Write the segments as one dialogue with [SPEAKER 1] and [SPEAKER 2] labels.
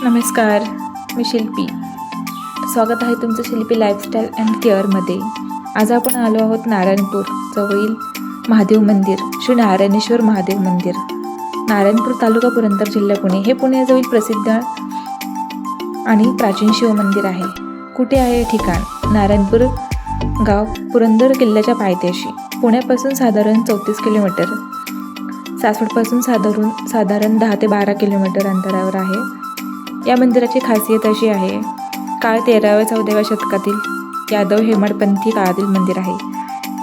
[SPEAKER 1] नमस्कार, मी शिल्पी. स्वागत आहे तुमचं शिल्पी लाईफस्टाईल अँड केअरमध्ये. आज आपण आलो आहोत नारायणपूर जवळील महादेव मंदिर, श्री नारायणेश्वर महादेव मंदिर, नारायणपूर तालुका पुरंदर जिल्हा पुणे. हे पुण्याजवळील प्रसिद्ध आणि प्राचीन शिवमंदिर आहे. कुठे आहे हे ठिकाण? नारायणपूर गाव पुरंदर किल्ल्याच्या पायथ्याशी. पुण्यापासून साधारण 34 किलोमीटर, सासवडपासून साधारण 10 ते 12 किलोमीटर अंतरावर आहे. या मंदिराची खासियत अशी आहे, काळ 13व्या-14व्या शतकातील यादव हेमाडपंथी काळातील मंदिर आहे.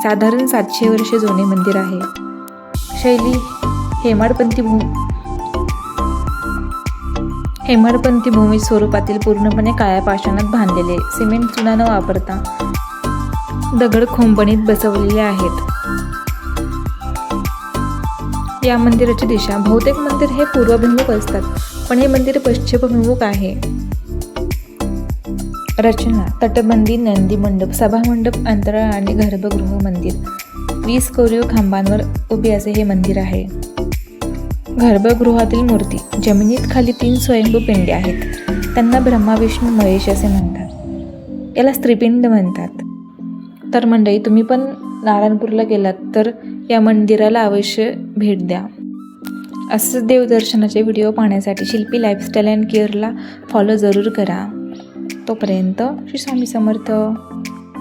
[SPEAKER 1] साधारण 700 वर्षे जुने मंदिर आहे. शैली हेमाडपंथी भूमी स्वरूपातील, पूर्णपणे काळ्या पाषाणात बांधलेले, सिमेंट चुना न वापरता दगड खोंबणीत बसवलेले आहेत. या मंदिराची दिशा, बहुतेक मंदिर हे पूर्वाभिमुख असतात, पण हे मंदिर पश्चिमाभिमुख आहे. रचना: तटबंदी, नंदी मंडप, सभामंडप, अंतराळ आणि गर्भगृह मंदिर. 20 कोरीव खांबांवर उभे असे हे मंदिर आहे. गर्भगृहातील मूर्ती: जमिनीत खाली 3 स्वयंभू पिंडे आहेत. त्यांना ब्रह्मा, विष्णू, महेश असे म्हणतात. याला स्त्रीपिंड म्हणतात. तर मंडळी, तुम्ही पण नारायणपूरला गेलात तर या मंदिराला अवश्य भेट द्या. असंच देवदर्शनाचे व्हिडिओ पाहण्यासाठी शिल्पी लाईफस्टाईल अँड केअरला फॉलो जरूर करा. तोपर्यंत श्री स्वामी समर्थ.